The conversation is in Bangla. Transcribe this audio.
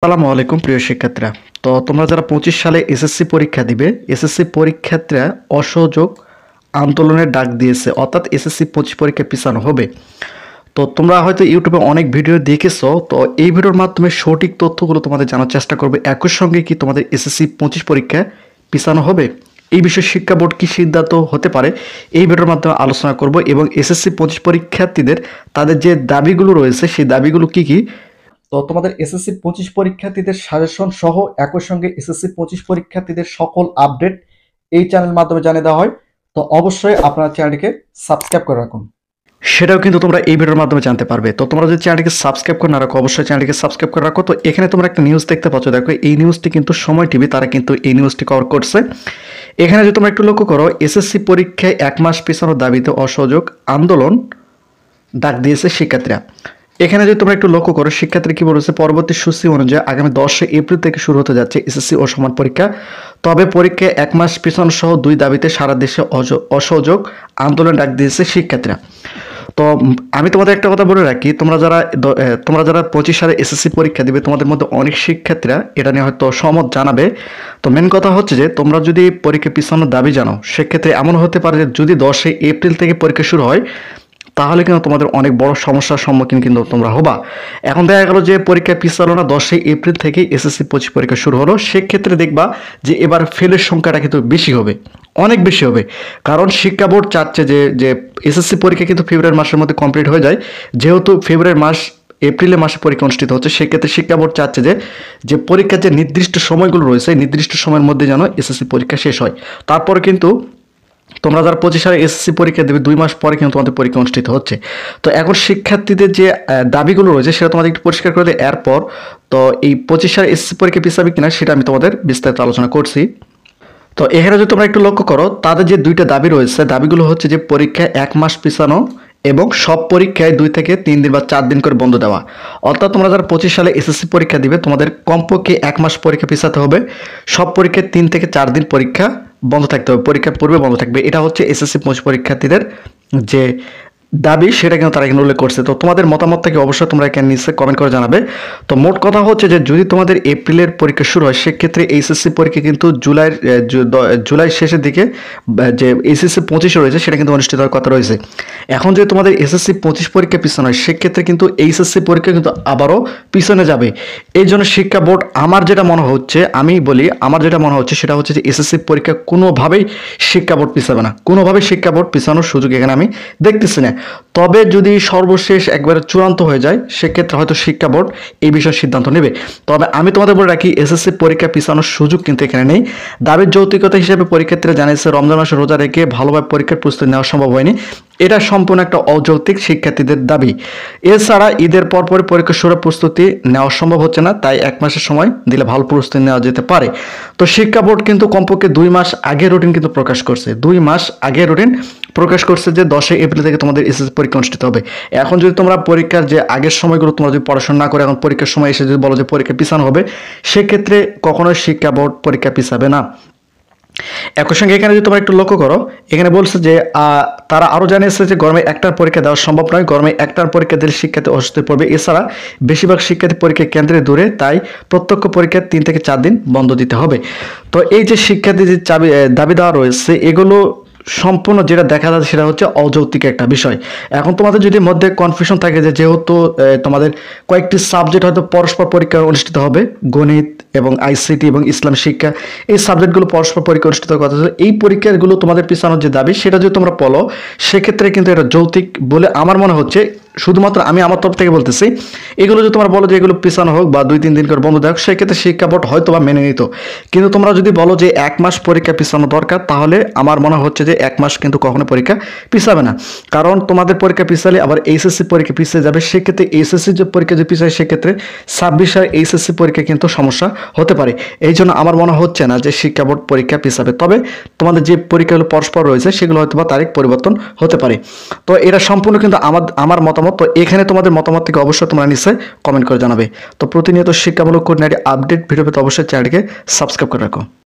আসসালামু আলাইকুম প্রিয় শিক্ষার্থীরা। তো তোমরা যারা 25 সালে এসএসসি পরীক্ষা দিবে, এসএসসি পরীক্ষার্থীরা অসহযোগ আন্দোলনের ডাক দিয়েছে, অর্থাৎ এসএসসি 25 পরীক্ষা পিছানো হবে। তো তোমরা হয়তো ইউটিউবে অনেক ভিডিও দেখেছো, তো এই ভিডিওর মাধ্যমে সঠিক তথ্যগুলো তোমাদের জানার চেষ্টা করবে। একই সঙ্গে কি তোমাদের এসএসসি 25 পরীক্ষা পিছানো হবে, এই বিষয়ে শিক্ষা বোর্ড কি সিদ্ধান্ত হতে পারে, এই ভিডিওর মাধ্যমে আলোচনা করব। এবং এসএসসি 25 পরীক্ষার্থীদের তাদের যে দাবিগুলো রয়েছে সেই দাবিগুলো কি কি, তো তোমাদের এসএসসি 25 পরীক্ষার্থীদের সাজেশন সহ একই সঙ্গে এসএসসি 25 পরীক্ষার্থীদের সকল আপডেট এই চ্যানেলের মাধ্যমে জানিয়ে দেওয়া হয়। তো অবশ্যই আপনারা চ্যানেলটিকে সাবস্ক্রাইব করে রাখুন, সেটাও কিন্তু তোমরা এই ভিডিওর মাধ্যমে জানতে পারবে। তো তোমরা যদি চ্যানেলটিকে সাবস্ক্রাইব করে না রাখো, অবশ্যই চ্যানেলটিকে সাবস্ক্রাইব করে রাখো। তো এখানে তোমরা একটা নিউজ দেখতে পাচ্ছ, দেখো এই নিউজটি কিন্তু সময় টিভি তারা কিন্তু এই নিউজটি কভার করছে। এখানে যদি তোমরা একটু লক্ষ্য করো, এসএসসি পরীক্ষায় 1 মাস পিছানোর দাবিতে অসহযোগ আন্দোলন ডাক দিয়েছে শিক্ষার্থীরা। এখানে যদি তোমরা একটু লক্ষ্য করো, শিক্ষার্থীরা কি বলেছে, পরবর্তী সূচি অনুযায়ী আগামী 10 এপ্রিল থেকে শুরু হতে যাচ্ছে এসএসসি ও সমান পরীক্ষা। তবে পরীক্ষায় 1 মাস পিছন সহ 2 দাবিতে সারা দেশে অসহযোগ আন্দোলন ডাক দিয়েছে শিক্ষার্থীরা। তো আমি তোমাদের একটা কথা বলে রাখি, তোমরা যারা 25 সালে এসএসসি পরীক্ষা দিবে, তোমাদের মধ্যে অনেক শিক্ষার্থীরা এটা নিয়ে হয়তো সহমত জানাবে। তো মেন কথা হচ্ছে যে তোমরা যদি পরীক্ষা পিছানোর দাবি জানাও, সেক্ষেত্রে এমন হতে পারে যে যদি 10 এপ্রিল থেকে পরীক্ষা শুরু হয়, তাহলে কিন্তু তোমাদের অনেক বড় সমস্যার সম্মুখীন কিন্তু তোমরা হবা। এখন দেখা গেল যে পরীক্ষা পিছালো না, 10 এপ্রিল থেকেই এসএসসি 25 পরীক্ষা শুরু হলো, সেক্ষেত্রে দেখবা যে এবার ফেলের সংখ্যাটা কিন্তু বেশি হবে, অনেক বেশি হবে। কারণ শিক্ষা বোর্ড চাচ্ছে যে এসএসসি পরীক্ষা কিন্তু ফেব্রুয়ারি মাসের মধ্যে কমপ্লিট হয়ে যায়। যেহেতু ফেব্রুয়ারি মাস এপ্রিলে মাসে পরীক্ষা অনুষ্ঠিত হচ্ছে, সেক্ষেত্রে শিক্ষা বোর্ড চাচ্ছে যে পরীক্ষার যে নির্দিষ্ট সময়গুলো রয়েছে, নির্দিষ্ট সময়ের মধ্যে যেন এসএসসি পরীক্ষা শেষ হয়। তারপর কিন্তু তোমরা যারা 25 সালে এসএসসি পরীক্ষা দেবে, 2 মাস পরে কিন্তু তোমাদের পরীক্ষা অনুষ্ঠিত হচ্ছে। তো এখন শিক্ষার্থীদের যে দাবিগুলো রয়েছে সেটা তোমাদের একটু পরিষ্কার করে দেয়। এরপর তো এই 25 সালে এসএসসি পরীক্ষা পিছাবে কিনা সেটা আমি তোমাদের বিস্তারিত আলোচনা করছি। তো এখানে যদি তোমরা একটু লক্ষ্য করো, তাদের যে 2টা দাবি রয়েছে, দাবিগুলো হচ্ছে যে পরীক্ষায় 1 মাস পিছানো এবং সব পরীক্ষায় 2 থেকে 3 দিন বা 4 দিন করে বন্ধ দেওয়া। অর্থাৎ তোমরা যারা 25 সালে এসএসসি পরীক্ষা দিবে, তোমাদের কমপক্ষে 1 মাস পরীক্ষা পিছাতে হবে, সব পরীক্ষায় 3 থেকে 4 দিন পরীক্ষা বন্ধ থাকতে হবে, পরীক্ষার পূর্বে বন্ধ থাকবে। এটা হচ্ছে এসএসসি 25 পরীক্ষার্থীদের যে দাবি, সেটা কিন্তু তারা এখানে উল্লেখ করছে। তো তোমাদের মতামত থেকে অবশ্যই তোমরা এখানে নিচে কমেন্ট করে জানাবে। তো মোট কথা হচ্ছে যে যদি তোমাদের এপ্রিলের পরীক্ষা শুরু হয়, সেক্ষেত্রে এইচএসসি পরীক্ষা কিন্তু জুলাই শেষের দিকে যে এসএসসি 25 রয়েছে সেটা কিন্তু অনুষ্ঠিত হওয়ার কথা রয়েছে। এখন যদি তোমাদের এসএসসি 25 পরীক্ষা পিছনে হয়, সেক্ষেত্রে কিন্তু এইচএসসি পরীক্ষা কিন্তু আবারও পিছনে যাবে। এই জন্য শিক্ষা বোর্ড, আমার যেটা মনে হচ্ছে, আমি বলি আমার যেটা মনে হচ্ছে সেটা হচ্ছে যে এসএসসি পরীক্ষা কোনোভাবেই শিক্ষা বোর্ড পিছাবে না, কোনোভাবেই শিক্ষা বোর্ড পিছানোর সুযোগ এখানে আমি দেখতেছি না। তবে যদি সর্বশেষ একবারে চূড়ান্ত হয়ে যায়, সেক্ষেত্রে হয়তো শিক্ষা বোর্ড এই বিষয়ে সিদ্ধান্ত নেবে। তবে আমি তোমাদের বলে রাখি, এসএসসি পরীক্ষা পিছানোর সুযোগ কিন্তু এখানে নেই। দাবির যৌক্তিকতা হিসেবে পরীক্ষার্থীরা জানিয়েছে, রমজান মাসে রোজা রেখে ভালোভাবে পরীক্ষার প্রস্তুতি নেওয়া সম্ভব হয়নি। এটা সম্পূর্ণ একটা অযৌক্তিক শিক্ষার্থীদের দাবি। এছাড়া ঈদের পরপরই পরীক্ষা শুরুর প্রস্তুতি নেওয়া সম্ভব হচ্ছে না, তাই 1 মাসের সময় দিলে ভালো প্রস্তুতি নেওয়া যেতে পারে। তো শিক্ষা বোর্ড কিন্তু কমপক্ষে 2 মাস আগে রুটিন কিন্তু প্রকাশ করছে, 2 মাস আগে রুটিন প্রকাশ করছে যে 10 এপ্রিল থেকে তোমাদের এসএসসি পরীক্ষা অনুষ্ঠিত হবে। এখন যদি তোমরা পরীক্ষার যে আগের সময়গুলো তোমরা যদি পড়াশোনা না করে এখন পরীক্ষার সময় এসে যদি বলো যে পরীক্ষা পিছানো হবে, সেক্ষেত্রে কখনোই শিক্ষা বোর্ড পরীক্ষা পিছাবে না। একই সঙ্গে এখানে যদি তোমরা একটু লক্ষ্য করো, এখানে বলছে যে তারা আরও জানিয়েছে যে গরমে একটার পরীক্ষা দেওয়া সম্ভব নয়, গরমে একটার পরীক্ষা দিলে শিক্ষার্থী অসুস্থ পড়বে। এছাড়া বেশিরভাগ শিক্ষার্থী পরীক্ষা কেন্দ্রে দূরে, তাই প্রত্যক্ষ পরীক্ষার 3 থেকে 4 দিন বন্ধ দিতে হবে। তো এই যে শিক্ষার্থী যে দাবি দেওয়া রয়েছে, এগুলো সম্পূর্ণ যেটা দেখা যাচ্ছে সেটা হচ্ছে অযৌক্তিক একটা বিষয়। এখন তোমাদের যদি মধ্যে কনফিউশন থাকে যে যেহেতু তোমাদের কয়েকটি সাবজেক্ট হয়তো পরস্পর পরীক্ষা অনুষ্ঠিত হবে, গণিত এবং আইসিটি এবং ইসলাম শিক্ষা, এই সাবজেক্টগুলো পরস্পর পরীক্ষা অনুষ্ঠিত কথা, এই পরীক্ষাগুলো তোমাদের পিছানোর যে দাবি সেটা যদি তোমরা বলো, সেক্ষেত্রে কিন্তু এটা যৌক্তিক বলে আমার মনে হচ্ছে। শুধুমাত্র আমি আমার তরফ থেকে বলতেছি, এগুলো যদি তোমরা বলো যে এগুলো পিছানো হোক বা 2-3 দিন করে বন্ধ দেওয়া হোক, সেক্ষেত্রে শিক্ষা বোর্ড হয়তো বা মেনে নিত। কিন্তু তোমরা যদি বলো যে 1 মাস পরীক্ষা পিছানো দরকার, তাহলে আমার মনে হচ্ছে যে 1 মাস কিন্তু কখনো পরীক্ষা পিছাবে না। কারণ তোমাদের পরীক্ষা পিছালে আবার এইচএসসি পরীক্ষা পিছিয়ে যাবে, সেক্ষেত্রে এইচএসসি যে পরীক্ষা যে পিছায়, সেক্ষেত্রে 26 সালে এইচএসসি পরীক্ষা কিন্তু সমস্যা হতে পারে। এই জন্য আমার মনে হচ্ছে না যে শিক্ষা বোর্ড পরীক্ষা পিছাবে। তবে তোমাদের যে পরীক্ষাগুলো পরস্পর রয়েছে সেগুলো হয়তো বা তারিখ পরিবর্তন হতে পারে। তো এটা সম্পূর্ণ কিন্তু আমার মতামত। তো এখানে তোমাদের মতামত থেকে অবশ্যই তোমরা নিচে কমেন্ট করে জানাবে। তো প্রতিনিয়ত শিক্ষামূলক খুঁটিনাটি আপডেট ভিডিও পেতে অবশ্যই চ্যানেলটিকে সাবস্ক্রাইব করে রাখো।